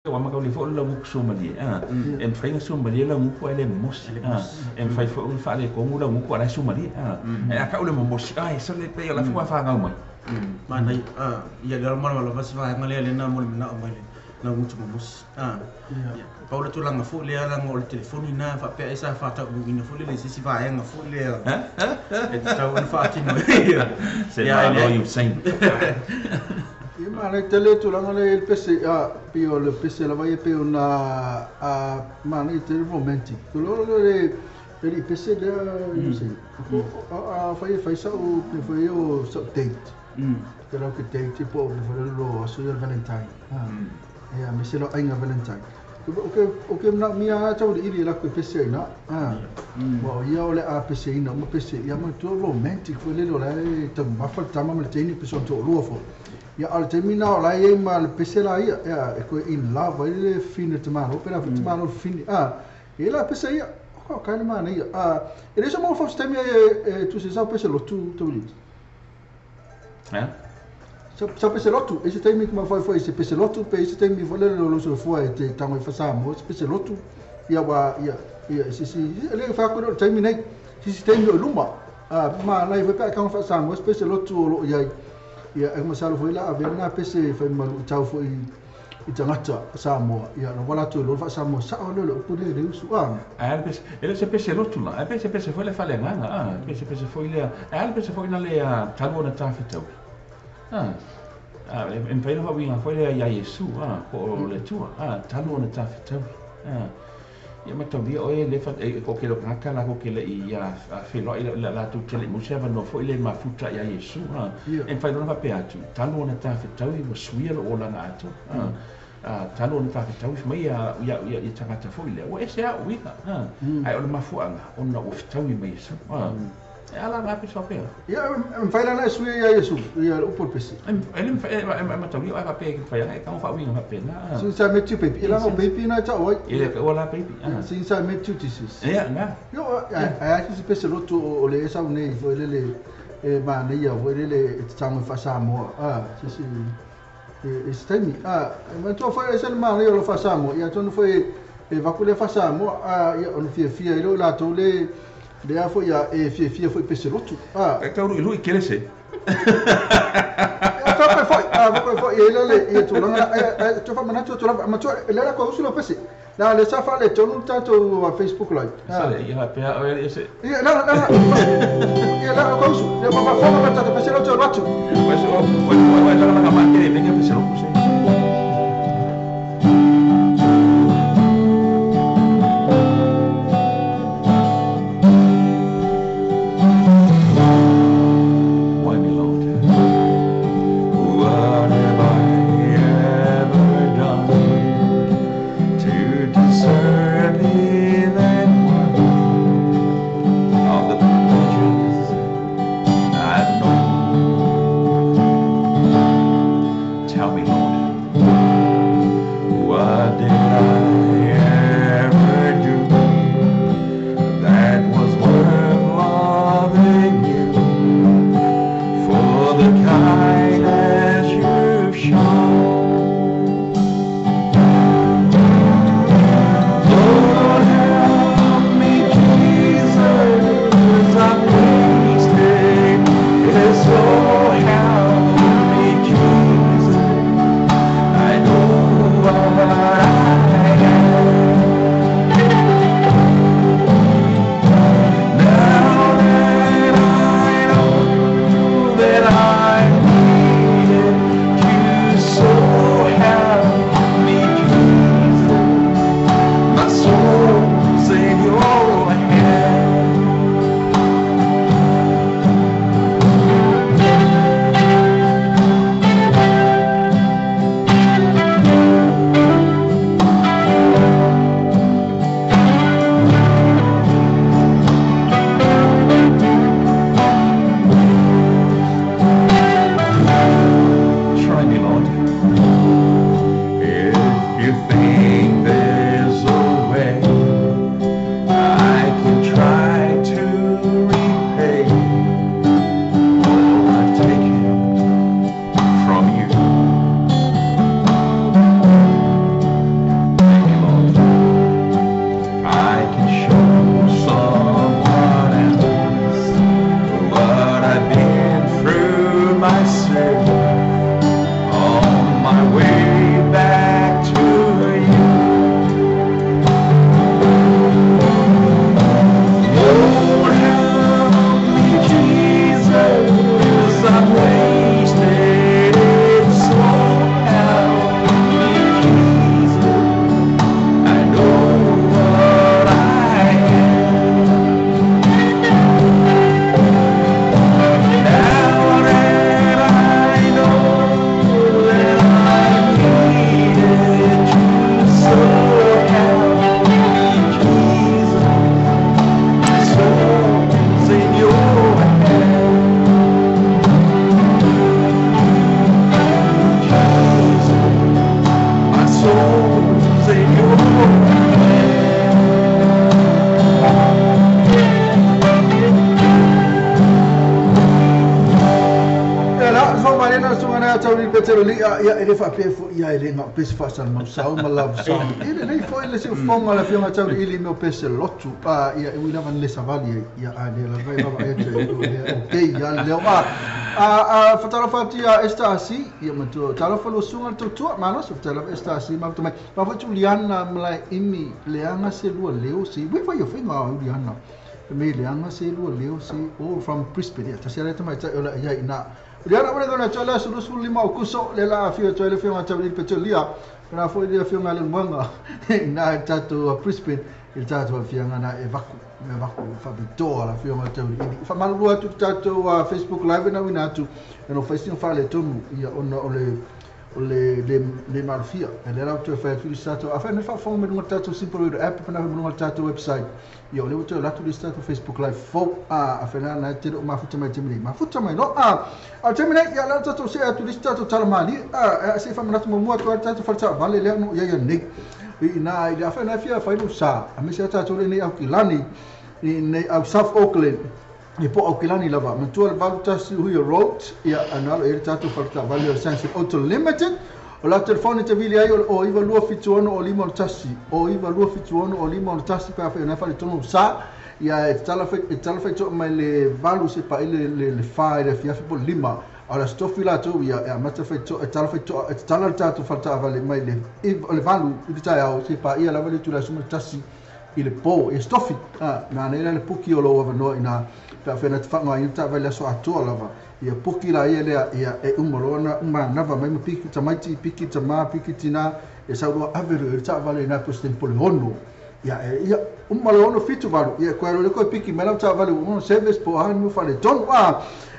wa ma ka le fo la mu Somalia em fai Somalia la mu ko ele mos em fai fo fa le ko mu la mu ko la Somalia e ka le mos ai so le pe la fu fa nga mai mana ia le mala mala vas fa ngale le na mo na mai na mu tu mos Paula tu langa fu le ala ngol telefoni na fa pe esa fa ta bu ina fu le si fa nga fu le e ta wan fa ti no ya no you saying ma le tele tu langa le pese pio le pese la vai pe una ma le tele romantic tu lo le pese da you say fai sa o fai o so date però che date tipo lo so il valentine mi se lo ainga valentine okay na mia tau iri la ko pese ina wa ia ole a pese ina mo pese ia mo tu romantic fo le lo la te ma fa tama me teni peso to lo fo ia al termina la ia ma le pese la ia e ko in love ile fine te mano per te mano fine e la pese ia ko ka le mana ia e le so mo fa stemia tu se sa pese lo tu li sa pese lotu e se temi ma foi se pese lotu pe se temi vole lo so foi te tango fa sa mo se pese lotu ia wa ia si le fa ko temi nei si temi lo luma ma lai fa ka fa sa mo se pese lotu lo ia e ma sa lo foi la ave na pese fa ma tau foi i tangata sa mo ia no wala tu lo fa sa mo sa lo pu de usu pese ele se pese lotu la pese foi le fa le nga pese foi le pese foi na le talo na tafetau em fai no winga foi le ia Yesu ko le tua talo na tafetau ia ma tau o le fa ko ke lo ka la ko ke le ia fe lo la tu tele mo se va no foi le mafuta ia Yesu em fai no fa pe atu talo na tafetau i mo suia o la na atu talo na tafetau mai ia tangata foi le o ese a winga ai o le mafuanga ona o fitau i mai Yesu ala na pe sope ia fai la na suia ia Yesu ia o por pesi ele ma tau ia pa pe fai ai ka fa winga pa pe na sin sa metu pe ila o baby na ta oi ele ka ola baby sin sa metu tisis ia na yo ai ki se pese lotu o le sa nei foi le ma nei ia foi le tsango fa sa mo si e stemi ma to foi ese ma nei lo fa sa mo ia to foi e va ku le fa sa mo ia on fia ilo la to le le a foi e fia foi pese lotu e ka lui kele se foi ele tu langa tu fa manato tu ma tu le la ko usulo pese la le sa fa le tonu tanto a Facebook live sale ia pe ese ia la la ko usu le ma fa ma tanto pese lotu lotu pues o la ma que venga pese lotu se Tell me, Lord. te li ia ele fa pe fu ia ele nga pese fa sal mau sau ma love song ele nei foi le se fonga la fiona tau ili me pese lotu pa ia e wina van le savali ia ale la vai va ia te okay ia le a fatala fatia esta asi ia matu tala falo sunga tu ma no so tala esta asi ma tu mai pa fa Juliana mlai imi leanga se lua leo si we fa yo finga Juliana me leanga se lua leo si all from Brisbane ta sera ta mai ta ola ia ina Juliana wala dona chola sulu lima kuso le la fio chola fio ma tabli pecholia na foi dia fio ngale mwanga na tatu Brisbane il tatu fio ngana e vaku me vaku fa bitoa la fio ma tabli fa malua tu tatu Facebook live na wina tu no Facebook fa le tomu ia ona le marfia ele era tu fa tu stato a fa ne fa fo me no tatu simple app na no tatu website io le voto la tu stato Facebook live fo a fa na te ma futa mai no a temine ia la tatu se tu stato talamani se fa na tu mo tu tatu fa vale le no ia ne ina ia fa na fia fa no sa a me se tatu le ne au kilani ne au South Auckland e po au kilani lava mantua le valu tasi hui road ia analo e tatu farta vale o sanse auto limited o la telefone te vili ai o iva lua fituono o lima o tasi o iva lua fituono o lima o tasi pa fa na fa le tono sa ia e tala fa to mai le valu se pa le fa le fia po lima ala stofi la to ia e mata fa to tala fa to tala tatu farta vale mai le valu i ta o se pa ia la vale tu la suma tasi ile po e stofi na nela le puki o lo no ina pa fena te whanga i ta vale so atua lava ia puki la ia lea ia e umorona nava mai piki tamaiti piki tama piki tina e saurua averu e ta vale na president polihono ia umalono fitu valu ia koe le koe piki mela ta vale uno service po hanu fale ton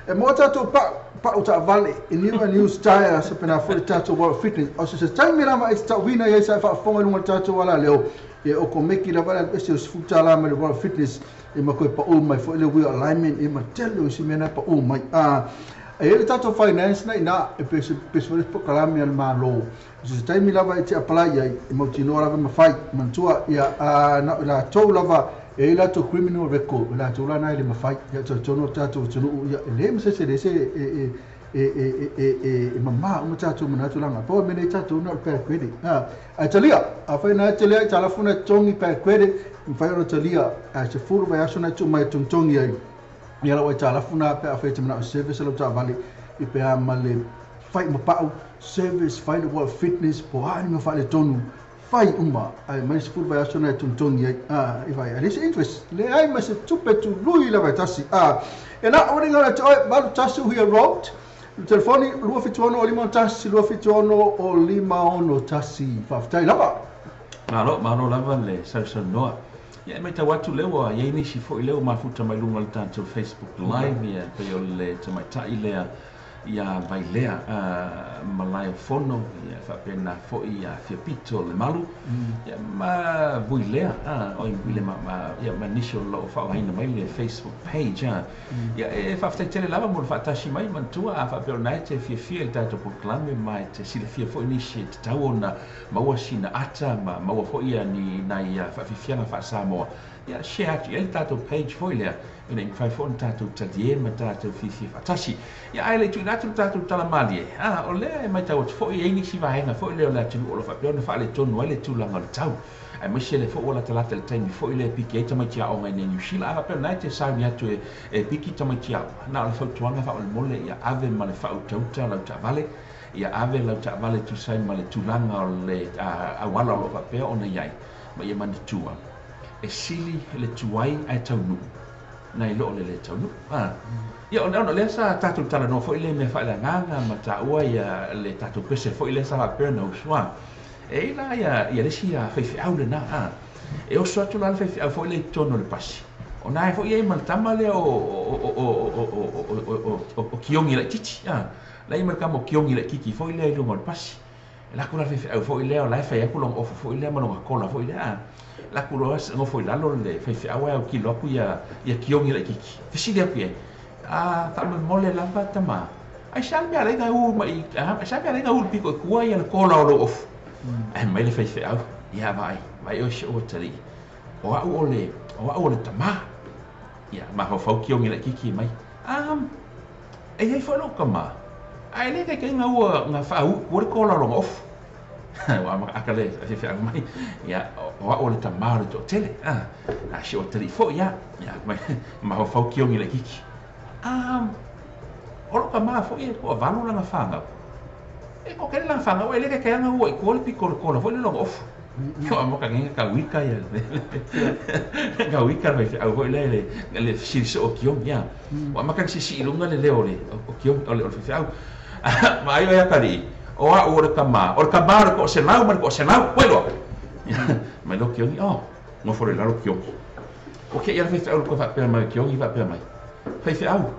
e mo tatu pa uta vale in new style se pena for tatu world fitness o se time mira ma sta wina ia sa fa fonga lunga tatu wala leo e o ko meki la vale e se futala me world fitness e ma koe pa o mai fo le wheel alignment e ma telo si mena pa o mai e ele tato finance na ina e pese po kalami al malo se time lava e te apply ai e mo tino lava ma fight mantua ia na la to lava e la to criminal record la to la na ile ma fight ia to no tato to ia le se mama uma tato mana to langa po mena tato no per credit a talia a fa na talia telefona tongi per credit fai ro talia a se furu vai asona tu mai tongi ai ia la telefona pe a fa te mana service lo ta vale i pe a male fai ma pau service fai the world fitness po ani ma fa le tonu fai uma ai mai se furu vai asona tongi ai i vai a this interest le ai ma se tupe tu lui la vai tasi e na ora ngala to ba tasi hu road telefoni lua fituono o lima tasi lua fituono o lima ono tasi faftai lava malo lava le sa noa ia me tawatu lewa ia ni si fo leo mafuta mai lunga le tanto Facebook live ia pe o le te mai tai lea ia vai lea malai fono ia fa pena fo ia fia pito le malu ia ma vui lea o ile ma ia ma nisho lo fa haina mai le Facebook page ia e fa tele lava mo fa tashi mai mantua fa pe ona te fia il tato proclame mai te sile fia fo initiate te tawona ma wasina ata ma wa fo ia ni na ia fa fianga fa samo ia share il tato page fo ile ina in fai fon tato tadie ma tato fifi fatashi ia ai tu natu tato talamali o le mai tau fo i ni si vai na fo le la tu o fa pe ona fa le tonu le tu langa tau ai ma shele fo ola tala tel time fo ile piki ta ma tia o ngai ni shila fa pe na te sa ni atu e piki ta ma tia na le fo tuanga fa o mole ia ave ma le fa o tau la ta vale ia ave la ta vale tu sai ma le tu langa o le a wala lo fa pe ona iai ma ia man tua e sili le tuai ai tau nu na ilo le tau nu ia ona le sa tatu tala no fo ile me fa la nganga ma ta ua ia le tatu pese fo ile sa pe no swa e la ia le sia fe fe au le na e o so tu la fe fe fo ile tono le pasi ona fo ia mal tamale o kiongi le titi la ima kamo kiongi le kiki fo ile lo mal pasi la ko la fe fe fo ile o la fe ko lo fo ile ma no ko la fo ile la kulo ngo foi la lo le fe awa o kilo ku ya kiongi le kiki fisi dia ku ta mole la batama ai shambi ale ga u mai shambi ale ga u piko ku ya ko la lo of mai le fe au ya vai o sho tali o le tama ya ma ho fo kiongi le kiki mai ai fo lo kama ai le kai nga fa u ko la lo off wa ma akale se fa mai ya o le tamau le to tele a shi o tele fo ya ma ho fau kiongi le kiki o lo ka ma fo e ko valu la fanga e ko ke la fanga o le ke nga o ko le picco ko fo le lo off ko mo ka ngi ka wika ya ka wika me au ho le shi so kiongi ya wa ma ka si lunga le o kiongi o fi au ma ai ya kali o a o ka ma ko se nau puelo ma lo kiongi no fo le lo kiongi o ke ia fe au ko fa pe mai kiongi va pe mai fe au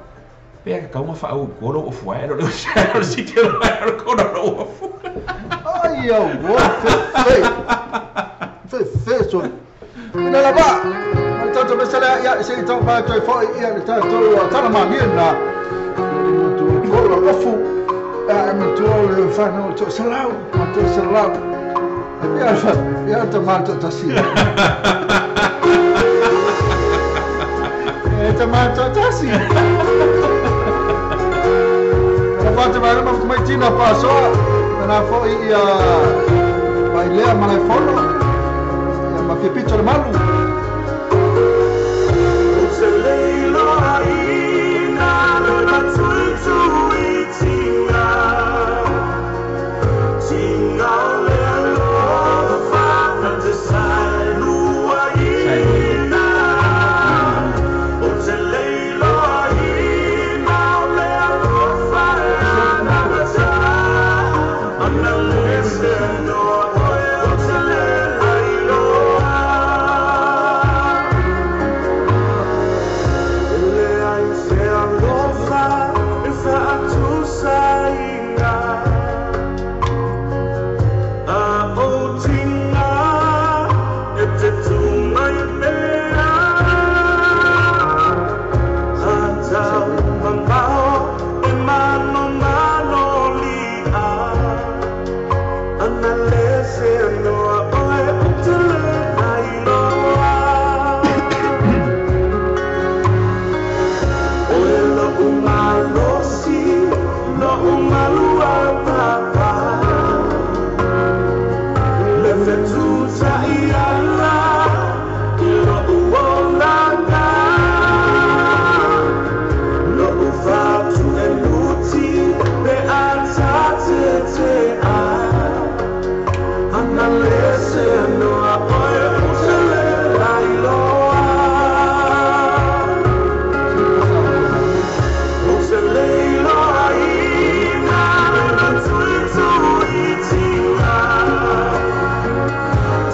pe ka uma fa au ko lo fu ai lo si te lo ko lo fu ai eu fe so ina la ba tanto mesela ya se então vai to fo ia tanto tana ma bien na tu ko lo fu tu le fa no to salau ya tomato tassi tomato tassi quanto mai ma come tina passo na fo ia vai le ma na fono ma che piccolo malu se lei lo hai na la tu itinga singa le lo fa tanto sai lu ai na o se lei lo hai na le lo fa na ta anna le se no o se lei lo le ai se lo fa e fa tu sai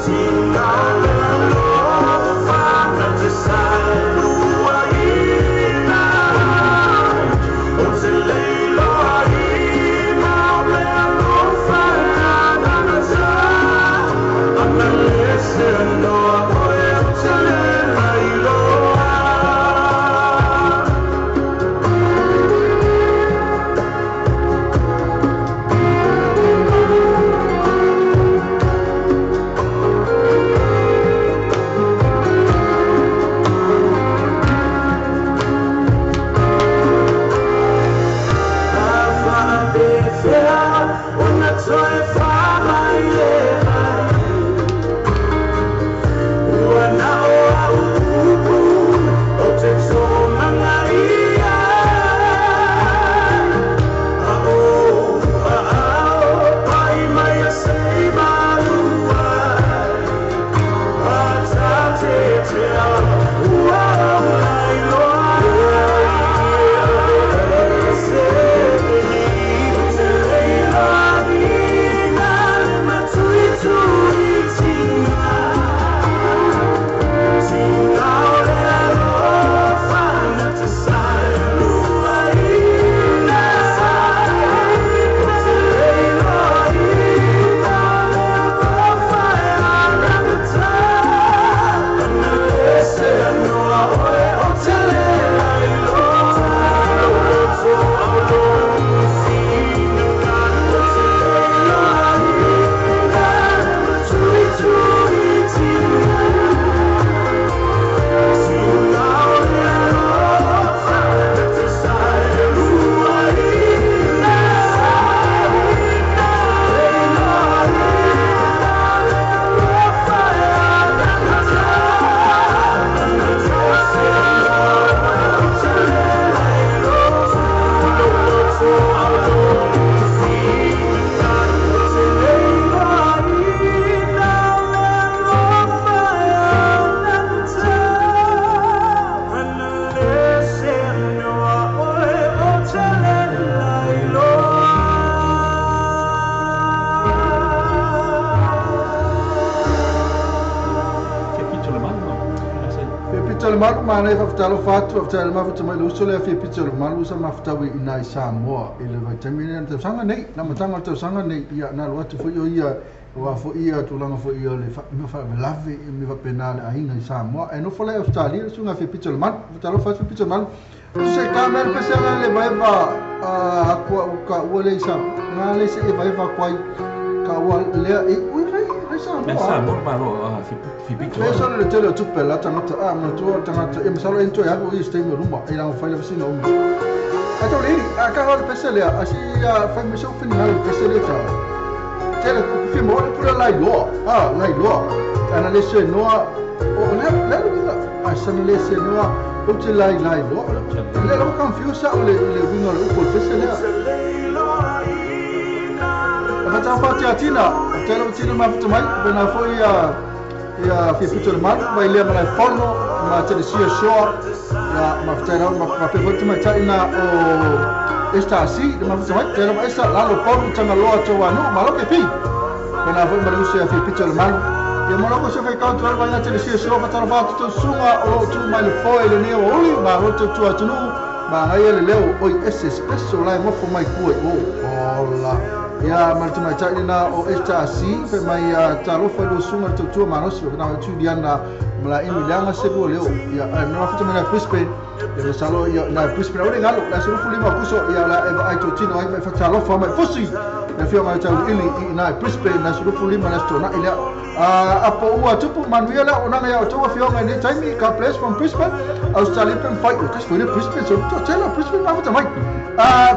Singa malu mana fa talo fatu fa talo mafu tama lu sole fi pizza malu sa maftawi ina Samoa ile vitamin te sanga nei na matanga te sanga nei ia na lu atu fo ia wa fo ia tu langa fo ia le fa lave mi va penale a ina Samoa e no fo le Australia sunga fi pizza man fa talo fa fi pizza man tu se kamer pesela le vai va aqua ka wole sa na le se vai va kwai ka wa le Samoa baro fi pizza Eso le tele tu pela tangata ma tu tangata e misalo ento ya go este me rumba e la fai la vicina o ato lì a ca le pesele asi fai mi so finale pesele ta tele fi mo pure lai lo lai lo ana le se no o le asana le se no o te lai lo le lo confuse o le wingo le o pesele ma ta fatti atina tele tina ma futu mai bena foi ia fi pizza man vai le mai fono ma te sia show ya ma fitara ma pe votu mai taina o esta asi ma futu mai tele ma esta la lo fono tanga lo ato wa no ma lo ke pi bena foi ma lu sia fi pizza man ya mo lo se fai counter vai te sia show ma tara va tu sunga o tu mai le foi le ne o li ma lo tu atu ma ngai le leo oi esse spesso la mo fo mai ku o la ya maltuma taina o esta asi pe mai talo fa lo sunga tu manos na tu diana mala imi langa sebo leo ya no fa tuma na Brisbane e salo ya na Brisbane ora ngalo la suru fuli ma kuso ya la eva ai tino ai fa talo fa mai fosi na fio mai tau ili na Brisbane na suru fuli ma na sto na ile apo ua tupu manuela ona ya to fio mai ne time ka place from Brisbane Australia pen fight o tas foi Brisbane so to tela Brisbane ma fa mai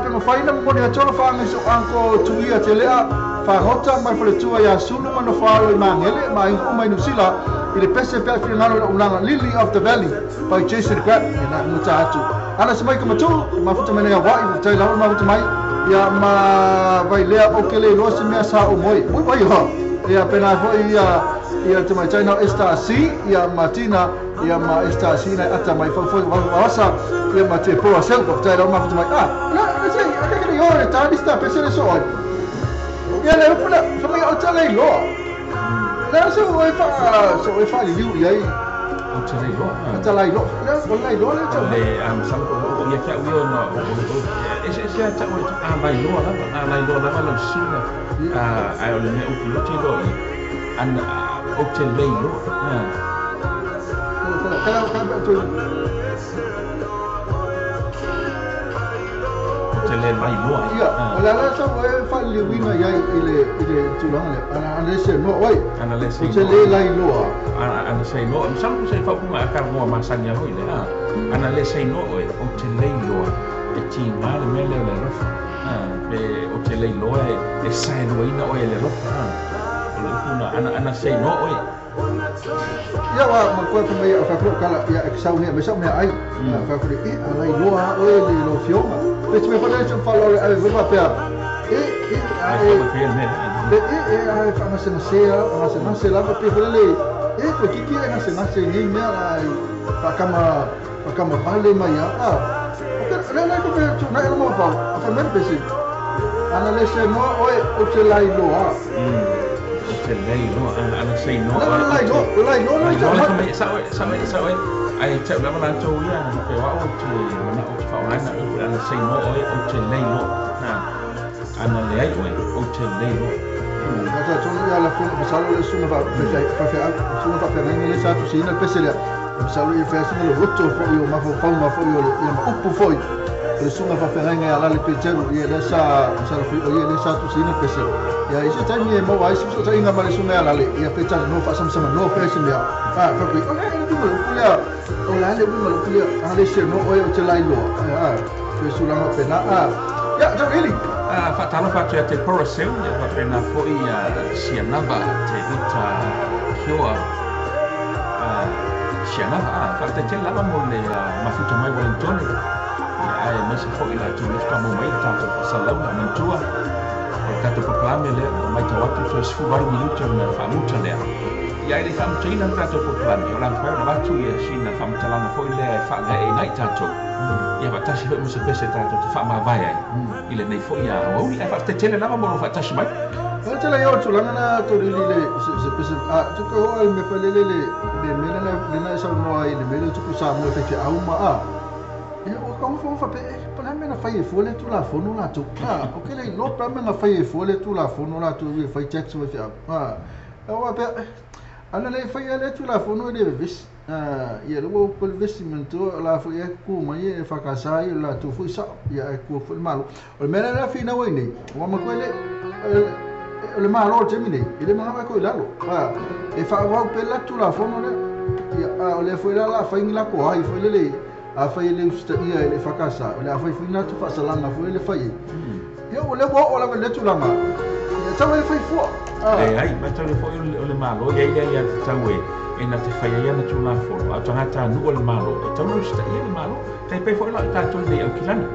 pe mo fai na mo ne tolo fa ngai so anko tuia telea fa hota mai fa tua ya sulu ma no fa lo mangele mai o mai no sila ile pese pe fi ngalo ulanga Lily of the Valley by Jason Grab na mutatu ana semai ka matu ma futa mai ya wa tai la ma futa mai ya ma vai lea o kele lo se me sa o moi vai ho ya pena fo ia te mai China esta si ia Martina ia ma esta si na ata mai fo wasa ia ma te po sel ko tai la ma futa mai na sei aka ke yo ta di sta pese so ia le pula fa mai o tale lo la so e fa li ia o tale lo ata lai lo la o lai lo le am sam ko ia ka wi no ese ta o vai lo la la suna ai o le me o piloto lo an o tale lo le mai lo la la so e fa li winga ia ile tulanga le ana se no oi ana le se le lai lo ana se no sam se fa kuma ka mo masanya ho ile ana le se no oi o te le lo e ti mal me le rofa pe o te le lo e sai no ina oi le rofa ana se no oi ya wa ma ko fa mai fa ko kala ya eksau ne me so me ai fa ko ai lo oi le lo fioma pe me fa le so fa lo ai va pe ai fa ma se na se la pe fa le ko ki na se ni me ai fa kama vale mai la ko pe tu na mo fa fa me pe si ana le se no oi o te lai lo ana sei no lai sa ai chau la mana chau ia pe wa o te mana o te fa ana ana sei no o te lei no ana le ai o te lei no Kata tu ya la fun pasalo le suma fa suma fa ngai le sa tu sina pesele pasalo e fa sina le roto fo yo ma fo ma fo yo le ma upu foi le suma fa ngai ala le pitero e le sa fo yo le sa tu sina pesele ya isi tani e mo vai so tai nga male suma ala le ya peta no fa sama no pesele ya fa ko ona e tu mo kulia ona le mo kulia ale se no o te lai lo pe sula no pena ya jo really fa talo fa te porosel ya fa pena foi sia nava te vita kioa sia nava fa te lava mo le mafuta mai Wellington ai me se foi la tu sta mo mai tanto salão na tua tanto proclame le mai tawatu so sfu baru minuto na fa mucha le ya ile fa mucha ina tanto proclame ora fa na batu ya sina fa mucha la foi le fa ga e nai tanto ia va tashi mo se pese tanto fa ma vai ai ile nei foi ya o ia fa te tele lava mo fa tashi mai Tela yo tulanga na to le se to ko me pelele le me na sa no ai le me to sa mo fe au ma o ka fa pe pa me na fai fo le tu la fo no la to o ke le no pa me na fai fo le tu la fo no la to we fai check so fe o pe ana le fai le tu la fo no de vis ia lo po investimento la fo e ku ma e fa ka sa la to fo sa ia e ku fo malo o me na fina we ni o ma ko le malo te mine ile ma ko lalo e fa wa pe la tu la fo no le ia o le fo la fa ngi la ko ai fo le a fa ile sta ia le fa ka sa o le a fa fina tu fa sala na fo le fa ia o le bo o la le tu la ma ia sa le fa fo ai ma tau le fo o le malo ia tau e na te whaia na tū la fo a tanga tā nu o le malo e tau no sta ia le malo kai pe fo la tātou nei au kilani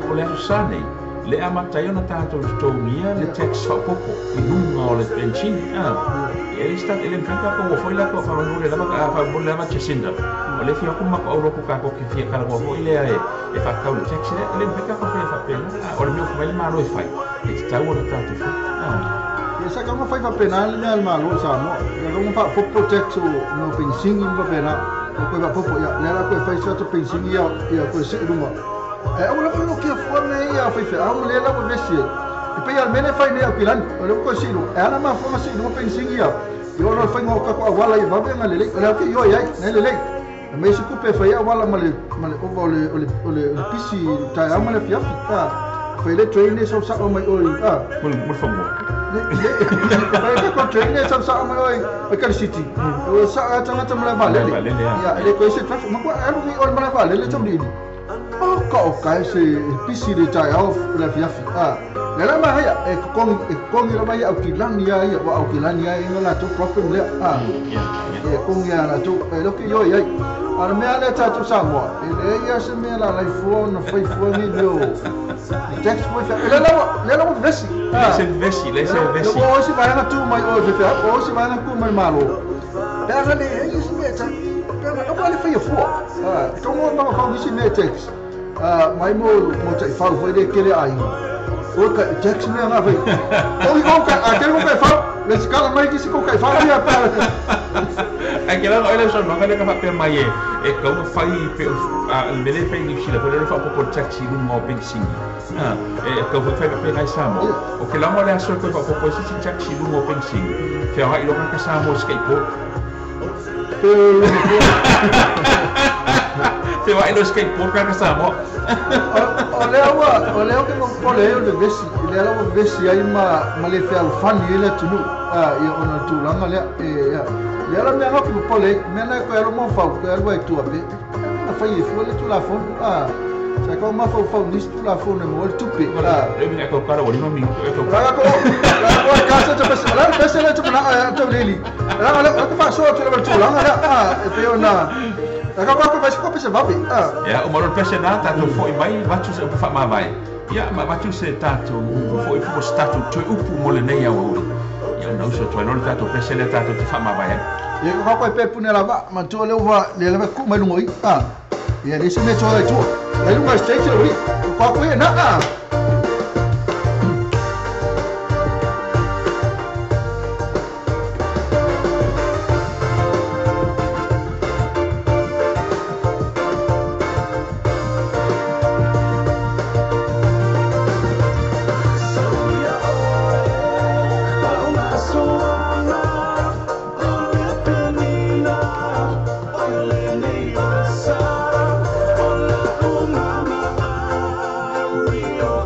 o le aso sa nei le amatai ona tātou tōmia le tax whapoko i nunga o le pension e le stat ele mpeka ko fo ila ko wharongu le lama ka wharongu le lama Jacinda o le fia kuma ka auroko ka ko ki fia kala ko fo ile e whakau le tax ele mpeka ko fia whapena o le mio fwai le malo e whai e te tau ona tātou fo Esa kama fai fa penal ni al malo sa mo. Ya kama fa popo texto no pensing in ba pena. Ko ba popo ya le la ko fai sa to pensing ya ko se ruma. Ola ko no ke fo me ya fai fa am le la ko vesi. E pe al mene fai ne o pilan. Ola ko si no. Ana ma fo ma si no pensing ya. Yo no fai ngo ka ko wala i ba be ngale le. Ola ke yo ya ne le le. Me se ku pe fai ya wala male o le pisi ta ya male fia fita. Fai le train so sa o mai oi mo fo mo Mereka kau train ni sama-sama oi, ikan city. Saat tengah mulai balik. Ya, ele kau isi traffic. Mak aku ni orang mulai balik le macam ni. Oh, kau si PC de cai off le fiafi. Lama mah ya, kong ni ramai aukilan ya, aukilan ya ini lah tu problem le. Kong ya lah tu, lo ki yo ya. Ar me ale tu sama. Ele ya se me la iPhone, iPhone ni lo. Text foi le la vesi. Vesi. O si vai na tu mai o si vai na ku mai malo. Pega le e si meta. Pega não vale foi fo. Então não vai si me text. Mai mo tai fa foi de que le ai. O ka text me na vai. O ka aquele mo kai fa. Le scala mai que se ko kai fa ia para. Aquela olha só, não vai levar para mai e como fai pe le le fai ni sila, pode levar para taxi no mo pensing. Kau fai pe kai samo. O que lá mo le aso ko pa po si taxi no mo pensing. Fe ai lo ka samo skateboard. Fe ai lo skateboard ka samo. Olha o que eu falei, eu deve ser, ele era o vesi aí mas ele fez o fan ele tudo, e o não tu lá olha, ele era minha roupa por ele, minha não era uma falta, era o tu abe, na foi ele tu lá fora, sai como uma falta nisso tu lá fora, não, ele tu pe, eu me acordo cara, olha no mim, lá a casa tu pensa, lá pensa lá tu na, tu lili, lá tu faz só tu lá tu lá, eu na Agora vai ficar pensando, vai. O maior personagem tu foi mai, batu se fa ma vai. Ya, ma batu se tatu, foi fu statu, tu upu mole nei ya o. Ya não so tu não tatu personagem tatu tu fa ma vai. E ko ko pe pune la ba, ma tu le wa le le ku mai lungoi. Ya desse me tu ai tu. Ai lunga stage ri. Ko ko na. Rio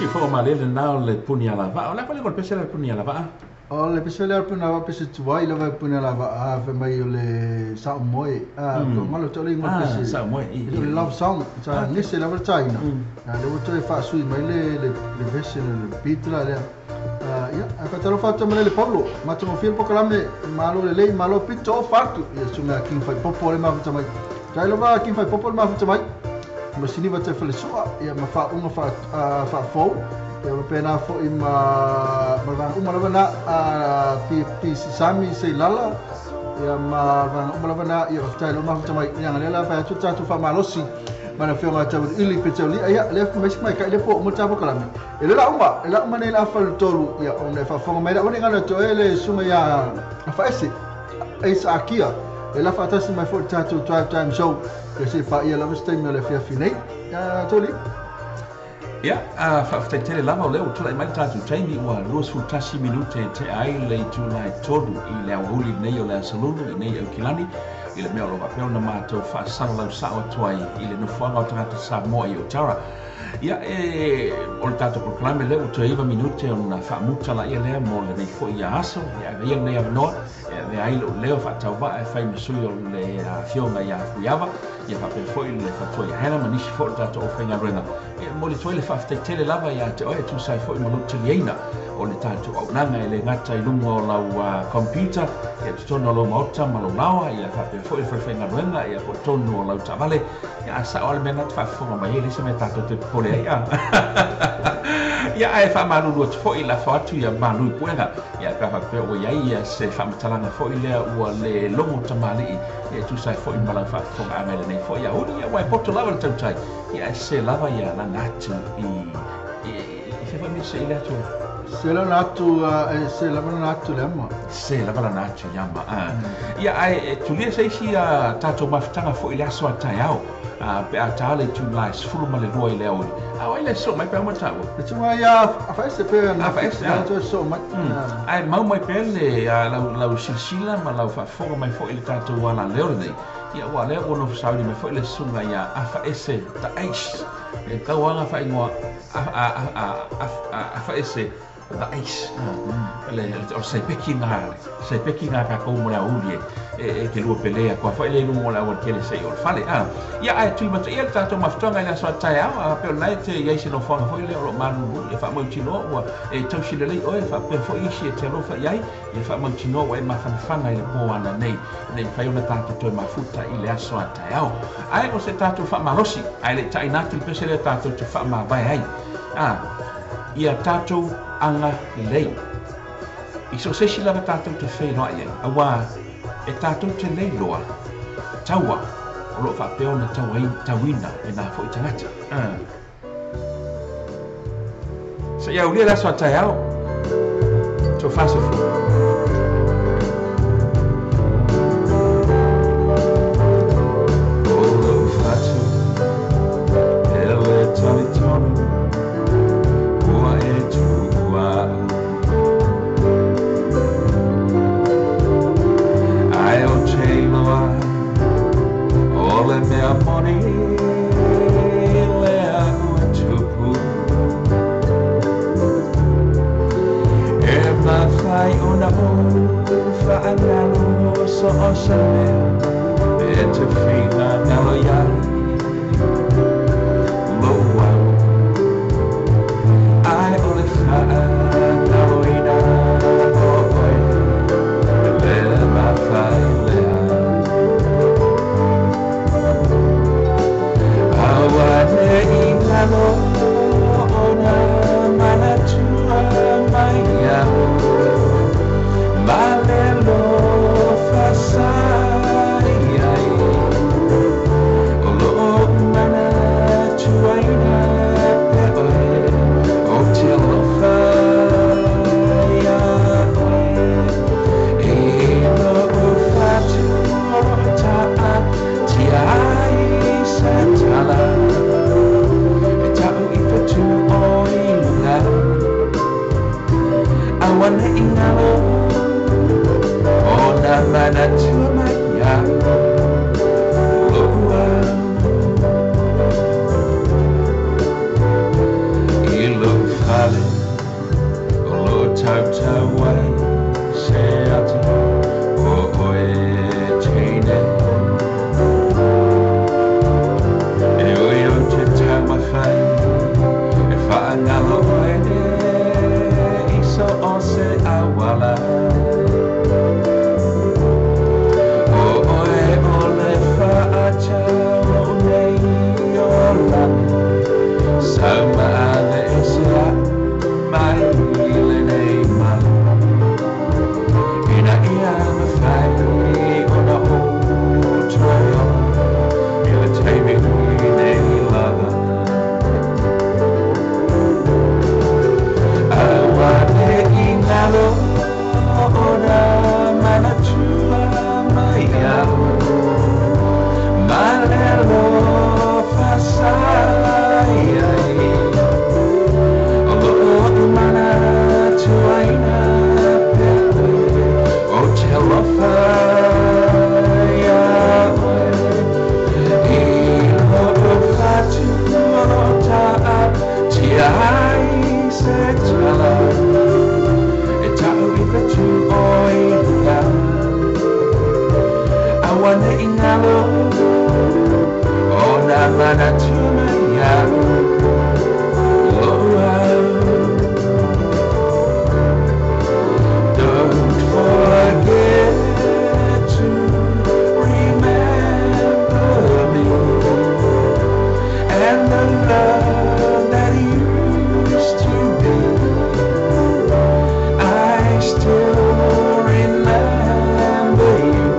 si fo malele na le puni ala va. Ola pale kol pese le puni ala va. O le pese le puna va pese tuai le va puna la va a fe mai o le sa moe. Ko malo to le ngol pese. Sa moe. Le love song. Sa nisi la va China. Le va to fa sui mai le pese le pitra le. Ya, apa talo fata mele le Pablo. Ma to fil pokalame malo le lei malo pito fatu. Ya sunga king fai popo le ma fata mai. Kai lo va king fai popo le ma fata mai. Ma sini va te fale soa ya ma fa unga fa fo. Ya lo pena fo i ma lava na pi sami sei lala. Ya ma lava na ya tai lo ma fata mai yang lela fa tu fa malosi. Mana fio ma tabu ili petoli ya le mai kai le po mo tabu kalame. Ele la uma nei la fa tolu ya ona fa fo mai da ona ngana to ele suma ya fa ese. Esa akia. Ela fa tasi mai for tatu 12-time show. Que se fa ia la veste me le fia finei. Ya toli. Ya, fa tele lava leo tu lai mai tatu taimi wa luas futasi minute te ai le tu lai todu I le uli nei o le salunu I nei o kilani I le mea lo papel na mato fa sala lau sao tuai I le nufuanga o tangata sa moa I o tara. Ya o le tato proclame leo tu iwa minute o na fa muta la ia lea mo le nei fo ia aso ya ia nei avanoa le ai leo fa tau va e fai masui o le fionga ia fuiava ia fa pe foi le fa toi hana manisi fo le tato o whainga ruenga mo le toi le fa tele lava ia te oe tu sai foi malu te lieina o le tato au nanga e le ngata I lunga o lau computer ia tu tono lo maota malo lawa ia fa pe foi le whainga ruenga ia po tono o lau tavale ia sa o le mena te fa fonga mai ele se me tato te pole ia ia ai fa malu lo te foi la fa tu ia malu puenga ia ka fa pe o ia se fa matalanga foi le ua le longo tamali ia tu sai foi malang fa fonga amele nei foi ia uri ia wai poto lava le tautai ia se lava ia la ngatu I se fa mi se ile atu Se la natu le ama. se lava la ngatu yama ia ai tu lia se si tato mafutanga foi le aso atai au pe atale tu lai sfulu male lua I le au ai le so mai pe mo tawo Le tunga ya fa ese pe na fa ese to so mai. ai mau mai pe le lau silsila ma lau fa fonga mai foi le tato wala leo nei ia wa le ono saudi me foi le sunga ia afa ese ta aish e kawanga fa ingoa afa ese ta aish le o sei peki nga ka ko mo la uli e ke lu pelea ko fa le lu mo la o ke le sei o fale ia ai tu mata ia tato maftonga ina so tai a pe la te ia se no fonga foi le o manu e fa mo tino wa e tau si le o e fa pe foi isi te lo fa ia e fa mo tino wa e ma fanga le po ana nei fa una tato to ma futa I le aso tai ai o se tato fa marosi ai le tai natu pe se le tato to fa ma vai ai ia tato anga lei I so se si lava tatou te whenua I awa e tatou te lei loa taua o lo whapeo na tauina e nā fo I tangata sa ia ulia laso a tai au to whasofu tawai se ata o oe teine e oi o te tawawhai e whaangalo oe iso o se awala o oe o le whaatau nei o lana sauma ale e se a mai le nei mana ina ia ma whai o na o toio i le teimi nei lava awane i ngalo o na mana tua mai au malelo whasai ai o mana tuaina pepe o te lofa ia oe i lo'o whatu o ta'a tia ai se tala e ta'u i whetu o i hua awane i ngalo o na mana tuma ia don't forget to remember me and the love that used to be. I still remember you.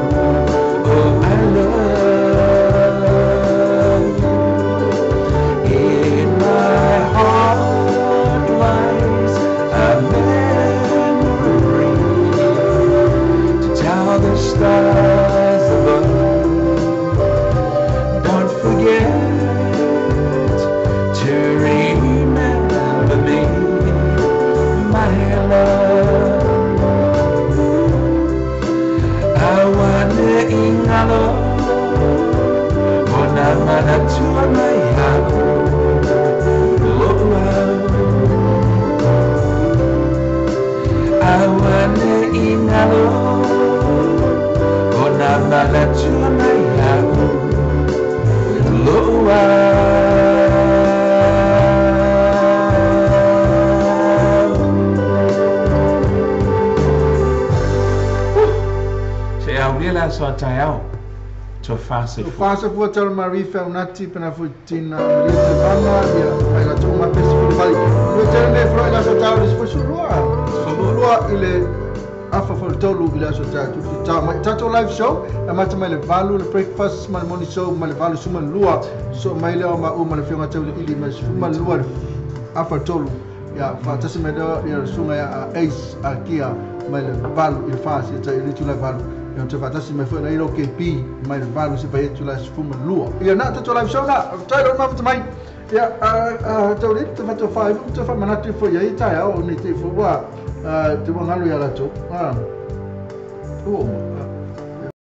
Oh, I love you. In my heart lies a memory to tell the stars above. Don't forget to remember me, my love. Awane ingalo ona mana tua mai au awane ingalo ona mana tua mai au loa se au lela so tai au to fase Fasa fu tala marifa unati pena fu tina marifa bana ya ila tuma pesi fu bali. Lo tele fro ila so tala fu sulua. Sulua ile afa fu tolu ila so tala tu ta tato live show amata mai le valu le breakfast mai morning show mai le valu suma lua so mai le ma o mai le fiona tele ili mai suma lua afa tolu ya fa tasi mai ya sunga ya ace akia mai le valu il fasi ta ili tu le valu yang terbatasi mai fana ilo KP mai valu se pai tu la sfuma lua ia na to live show na tai lo ma mai ia to ri te fato 5 te fa manati fo ia tai au ni te fo wa te mo ngalu ia la to